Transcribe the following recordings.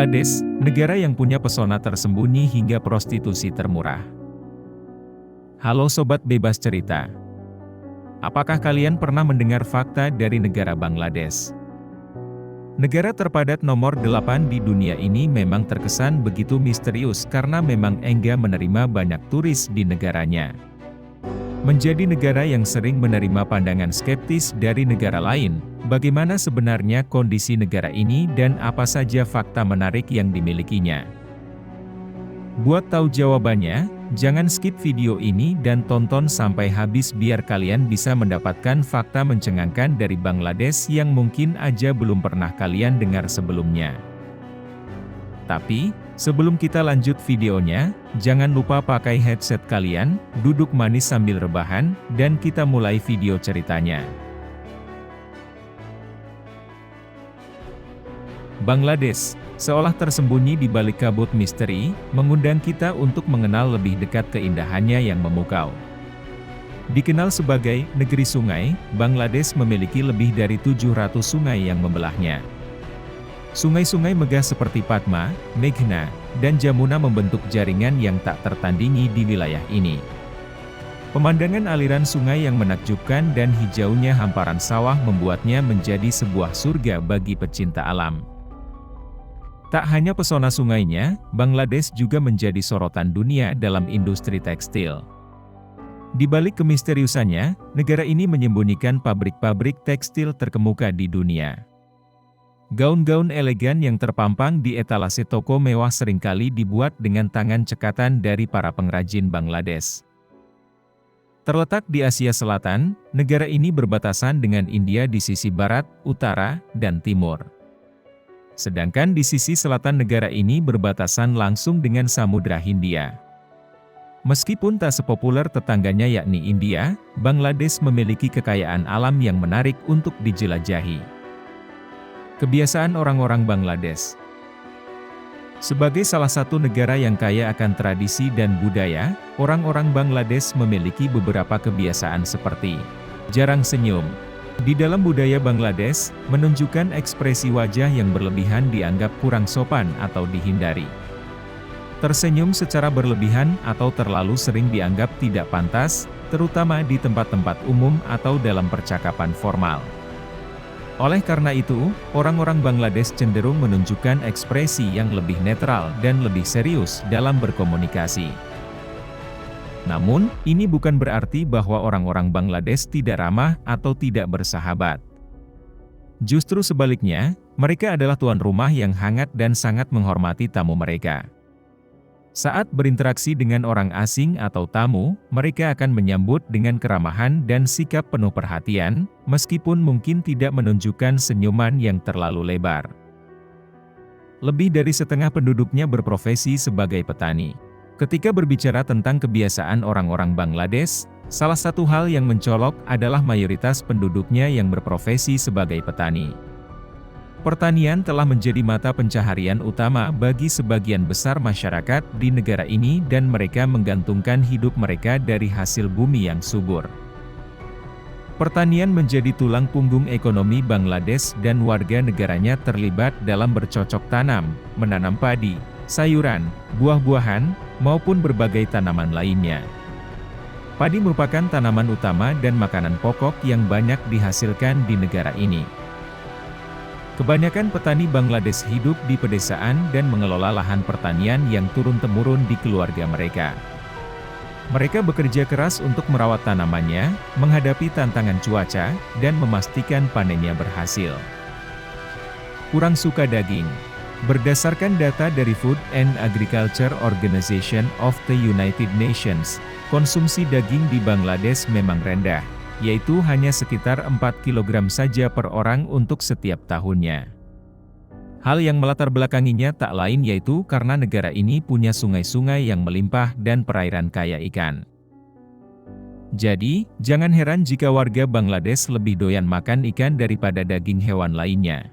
Bangladesh, negara yang punya pesona tersembunyi hingga prostitusi termurah. Halo Sobat Bebas Cerita. Apakah kalian pernah mendengar fakta dari negara Bangladesh? Negara terpadat nomor 8 di dunia ini memang terkesan begitu misterius karena memang enggan menerima banyak turis di negaranya. Menjadi negara yang sering menerima pandangan skeptis dari negara lain, bagaimana sebenarnya kondisi negara ini dan apa saja fakta menarik yang dimilikinya? Buat tahu jawabannya, jangan skip video ini dan tonton sampai habis biar kalian bisa mendapatkan fakta mencengangkan dari Bangladesh yang mungkin aja belum pernah kalian dengar sebelumnya. Tapi, sebelum kita lanjut videonya, jangan lupa pakai headset kalian, duduk manis sambil rebahan, dan kita mulai video ceritanya. Bangladesh, seolah tersembunyi di balik kabut misteri, mengundang kita untuk mengenal lebih dekat keindahannya yang memukau. Dikenal sebagai negeri sungai, Bangladesh memiliki lebih dari 700 sungai yang membelahnya. Sungai-sungai megah seperti Padma, Meghna, dan Jamuna membentuk jaringan yang tak tertandingi di wilayah ini. Pemandangan aliran sungai yang menakjubkan dan hijaunya hamparan sawah membuatnya menjadi sebuah surga bagi pecinta alam. Tak hanya pesona sungainya, Bangladesh juga menjadi sorotan dunia dalam industri tekstil. Di balik kemisteriusannya, negara ini menyembunyikan pabrik-pabrik tekstil terkemuka di dunia. Gaun-gaun elegan yang terpampang di etalase toko mewah seringkali dibuat dengan tangan cekatan dari para pengrajin Bangladesh. Terletak di Asia Selatan, negara ini berbatasan dengan India di sisi barat, utara, dan timur. Sedangkan di sisi selatan negara ini berbatasan langsung dengan Samudra Hindia. Meskipun tak sepopuler tetangganya yakni India, Bangladesh memiliki kekayaan alam yang menarik untuk dijelajahi. Kebiasaan orang-orang Bangladesh. Sebagai salah satu negara yang kaya akan tradisi dan budaya, orang-orang Bangladesh memiliki beberapa kebiasaan seperti jarang senyum. Di dalam budaya Bangladesh, menunjukkan ekspresi wajah yang berlebihan dianggap kurang sopan atau dihindari. Tersenyum secara berlebihan atau terlalu sering dianggap tidak pantas, terutama di tempat-tempat umum atau dalam percakapan formal. Oleh karena itu, orang-orang Bangladesh cenderung menunjukkan ekspresi yang lebih netral dan lebih serius dalam berkomunikasi. Namun, ini bukan berarti bahwa orang-orang Bangladesh tidak ramah atau tidak bersahabat. Justru sebaliknya, mereka adalah tuan rumah yang hangat dan sangat menghormati tamu mereka. Saat berinteraksi dengan orang asing atau tamu, mereka akan menyambut dengan keramahan dan sikap penuh perhatian, meskipun mungkin tidak menunjukkan senyuman yang terlalu lebar. Lebih dari setengah penduduknya berprofesi sebagai petani. Ketika berbicara tentang kebiasaan orang-orang Bangladesh, salah satu hal yang mencolok adalah mayoritas penduduknya yang berprofesi sebagai petani. Pertanian telah menjadi mata pencaharian utama bagi sebagian besar masyarakat di negara ini dan mereka menggantungkan hidup mereka dari hasil bumi yang subur. Pertanian menjadi tulang punggung ekonomi Bangladesh dan warga negaranya terlibat dalam bercocok tanam, menanam padi, sayuran, buah-buahan, maupun berbagai tanaman lainnya. Padi merupakan tanaman utama dan makanan pokok yang banyak dihasilkan di negara ini. Kebanyakan petani Bangladesh hidup di pedesaan dan mengelola lahan pertanian yang turun-temurun di keluarga mereka. Mereka bekerja keras untuk merawat tanamannya, menghadapi tantangan cuaca, dan memastikan panennya berhasil. Kurang suka daging. Berdasarkan data dari Food and Agriculture Organization of the United Nations, konsumsi daging di Bangladesh memang rendah, yaitu hanya sekitar 4 kg saja per orang untuk setiap tahunnya. Hal yang melatar belakanginya tak lain yaitu karena negara ini punya sungai-sungai yang melimpah dan perairan kaya ikan. Jadi, jangan heran jika warga Bangladesh lebih doyan makan ikan daripada daging hewan lainnya.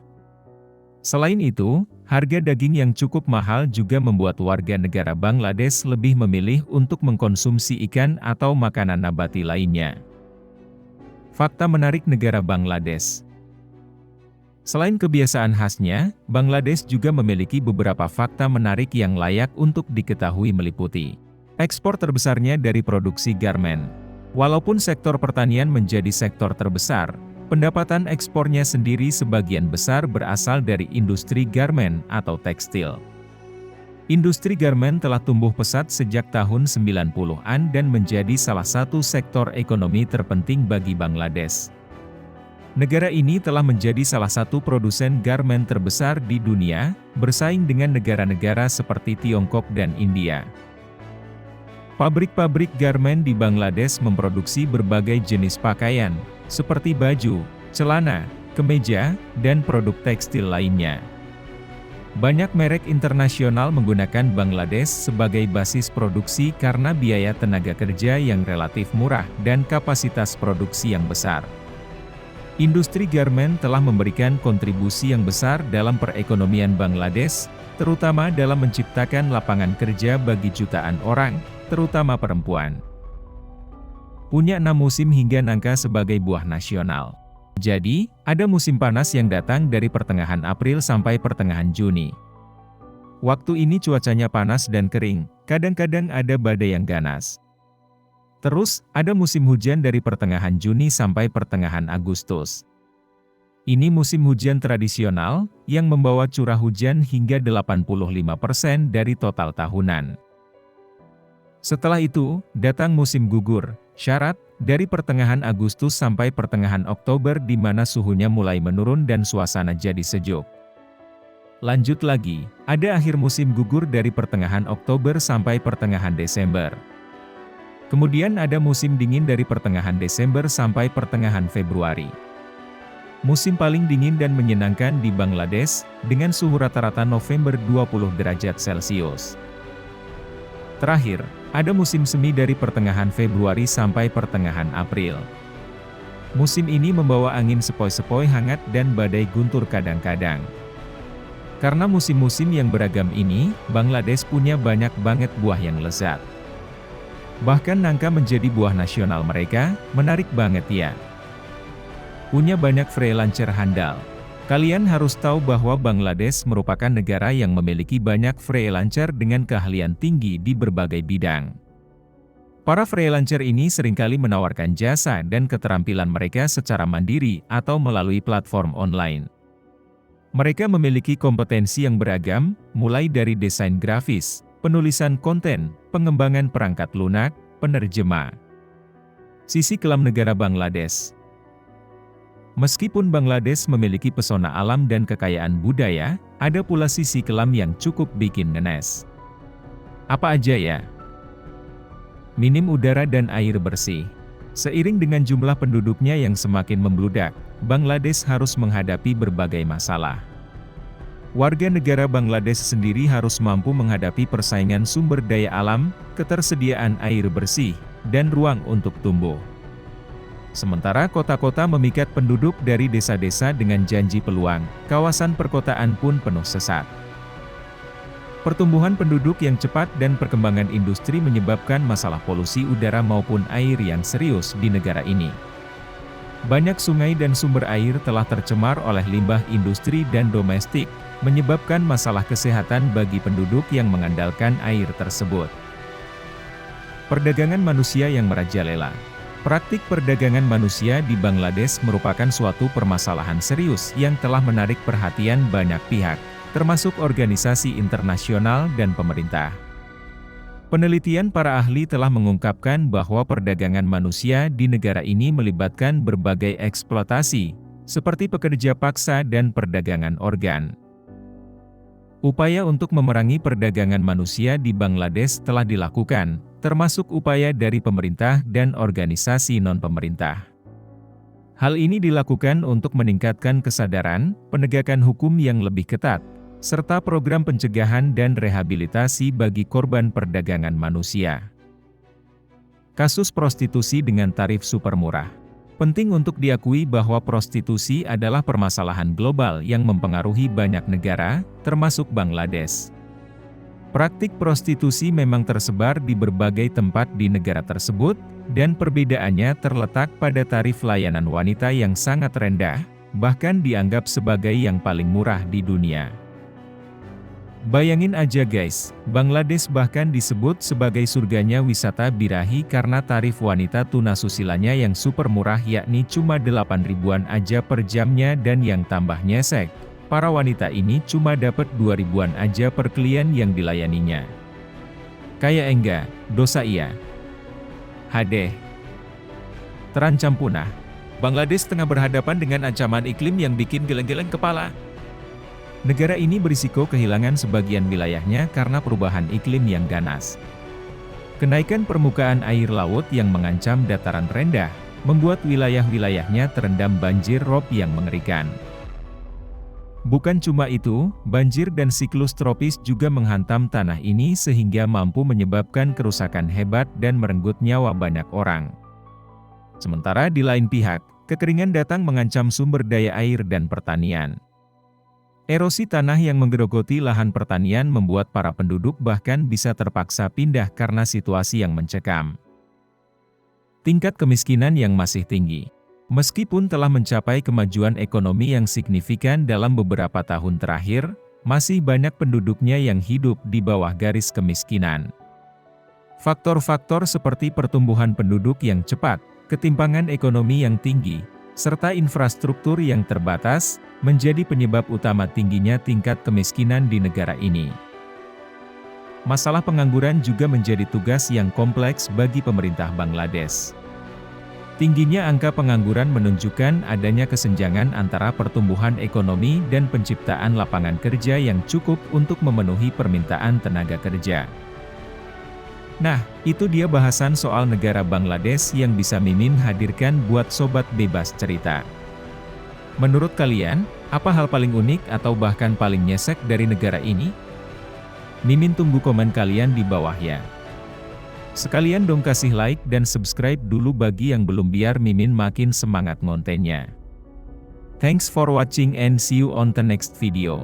Selain itu, harga daging yang cukup mahal juga membuat warga negara Bangladesh lebih memilih untuk mengkonsumsi ikan atau makanan nabati lainnya. Fakta menarik negara Bangladesh. Selain kebiasaan khasnya, Bangladesh juga memiliki beberapa fakta menarik yang layak untuk diketahui meliputi ekspor terbesarnya dari produksi garmen. Walaupun sektor pertanian menjadi sektor terbesar, pendapatan ekspornya sendiri sebagian besar berasal dari industri garmen atau tekstil. Industri garmen telah tumbuh pesat sejak tahun 90-an dan menjadi salah satu sektor ekonomi terpenting bagi Bangladesh. Negara ini telah menjadi salah satu produsen garmen terbesar di dunia, bersaing dengan negara-negara seperti Tiongkok dan India. Pabrik-pabrik garmen di Bangladesh memproduksi berbagai jenis pakaian, seperti baju, celana, kemeja, dan produk tekstil lainnya. Banyak merek internasional menggunakan Bangladesh sebagai basis produksi karena biaya tenaga kerja yang relatif murah dan kapasitas produksi yang besar. Industri garmen telah memberikan kontribusi yang besar dalam perekonomian Bangladesh, terutama dalam menciptakan lapangan kerja bagi jutaan orang, terutama perempuan. Punya 6 musim hingga nangka sebagai buah nasional. Jadi, ada musim panas yang datang dari pertengahan April sampai pertengahan Juni. Waktu ini cuacanya panas dan kering, kadang-kadang ada badai yang ganas. Terus, ada musim hujan dari pertengahan Juni sampai pertengahan Agustus. Ini musim hujan tradisional, yang membawa curah hujan hingga 85% dari total tahunan. Setelah itu, datang musim gugur, syarat, dari pertengahan Agustus sampai pertengahan Oktober di mana suhunya mulai menurun dan suasana jadi sejuk. Lanjut lagi, ada akhir musim gugur dari pertengahan Oktober sampai pertengahan Desember. Kemudian ada musim dingin dari pertengahan Desember sampai pertengahan Februari. Musim paling dingin dan menyenangkan di Bangladesh, dengan suhu rata-rata November 20 derajat Celcius. Terakhir, ada musim semi dari pertengahan Februari sampai pertengahan April. Musim ini membawa angin sepoi-sepoi hangat dan badai guntur kadang-kadang. Karena musim-musim yang beragam ini, Bangladesh punya banyak banget buah yang lezat. Bahkan nangka menjadi buah nasional mereka, menarik banget ya. Punya banyak freelancer handal. Kalian harus tahu bahwa Bangladesh merupakan negara yang memiliki banyak freelancer dengan keahlian tinggi di berbagai bidang. Para freelancer ini seringkali menawarkan jasa dan keterampilan mereka secara mandiri atau melalui platform online. Mereka memiliki kompetensi yang beragam, mulai dari desain grafis, penulisan konten, pengembangan perangkat lunak, penerjemah. Sisi kelam negara Bangladesh. Meskipun Bangladesh memiliki pesona alam dan kekayaan budaya, ada pula sisi kelam yang cukup bikin ngenes. Apa aja ya? Minim udara dan air bersih. Seiring dengan jumlah penduduknya yang semakin membludak, Bangladesh harus menghadapi berbagai masalah. Warga negara Bangladesh sendiri harus mampu menghadapi persaingan sumber daya alam, ketersediaan air bersih, dan ruang untuk tumbuh. Sementara kota-kota memikat penduduk dari desa-desa dengan janji peluang, kawasan perkotaan pun penuh sesak. Pertumbuhan penduduk yang cepat dan perkembangan industri menyebabkan masalah polusi udara maupun air yang serius di negara ini. Banyak sungai dan sumber air telah tercemar oleh limbah industri dan domestik, menyebabkan masalah kesehatan bagi penduduk yang mengandalkan air tersebut. Perdagangan manusia yang merajalela. Praktik perdagangan manusia di Bangladesh merupakan suatu permasalahan serius yang telah menarik perhatian banyak pihak, termasuk organisasi internasional dan pemerintah. Penelitian para ahli telah mengungkapkan bahwa perdagangan manusia di negara ini melibatkan berbagai eksploitasi, seperti pekerja paksa dan perdagangan organ. Upaya untuk memerangi perdagangan manusia di Bangladesh telah dilakukan, termasuk upaya dari pemerintah dan organisasi non-pemerintah. Hal ini dilakukan untuk meningkatkan kesadaran, penegakan hukum yang lebih ketat, serta program pencegahan dan rehabilitasi bagi korban perdagangan manusia. Kasus prostitusi dengan tarif super murah. Penting untuk diakui bahwa prostitusi adalah permasalahan global yang mempengaruhi banyak negara, termasuk Bangladesh. Praktik prostitusi memang tersebar di berbagai tempat di negara tersebut, dan perbedaannya terletak pada tarif layanan wanita yang sangat rendah, bahkan dianggap sebagai yang paling murah di dunia. Bayangin aja guys, Bangladesh bahkan disebut sebagai surganya wisata birahi karena tarif wanita tunasusilanya yang super murah yakni cuma 8 ribuan aja per jamnya, dan yang tambah nyesek, para wanita ini cuma dapat 2 ribuan aja per klien yang dilayaninya. Kayak enggak, dosa iya. Hadeh. Terancam punah. Bangladesh tengah berhadapan dengan ancaman iklim yang bikin geleng-geleng kepala. Negara ini berisiko kehilangan sebagian wilayahnya karena perubahan iklim yang ganas. Kenaikan permukaan air laut yang mengancam dataran rendah, membuat wilayah-wilayahnya terendam banjir rob yang mengerikan. Bukan cuma itu, banjir dan siklus tropis juga menghantam tanah ini sehingga mampu menyebabkan kerusakan hebat dan merenggut nyawa banyak orang. Sementara di lain pihak, kekeringan datang mengancam sumber daya air dan pertanian. Erosi tanah yang menggerogoti lahan pertanian membuat para penduduk bahkan bisa terpaksa pindah karena situasi yang mencekam. Tingkat kemiskinan yang masih tinggi. Meskipun telah mencapai kemajuan ekonomi yang signifikan dalam beberapa tahun terakhir, masih banyak penduduknya yang hidup di bawah garis kemiskinan. Faktor-faktor seperti pertumbuhan penduduk yang cepat, ketimpangan ekonomi yang tinggi, serta infrastruktur yang terbatas, menjadi penyebab utama tingginya tingkat kemiskinan di negara ini. Masalah pengangguran juga menjadi tugas yang kompleks bagi pemerintah Bangladesh. Tingginya angka pengangguran menunjukkan adanya kesenjangan antara pertumbuhan ekonomi dan penciptaan lapangan kerja yang cukup untuk memenuhi permintaan tenaga kerja. Nah, itu dia bahasan soal negara Bangladesh yang bisa Mimin hadirkan buat Sobat Bebas Cerita. Menurut kalian, apa hal paling unik atau bahkan paling nyesek dari negara ini? Mimin tunggu komen kalian di bawah ya. Sekalian dong kasih like dan subscribe dulu bagi yang belum biar Mimin makin semangat ngontennya. Thanks for watching and see you on the next video.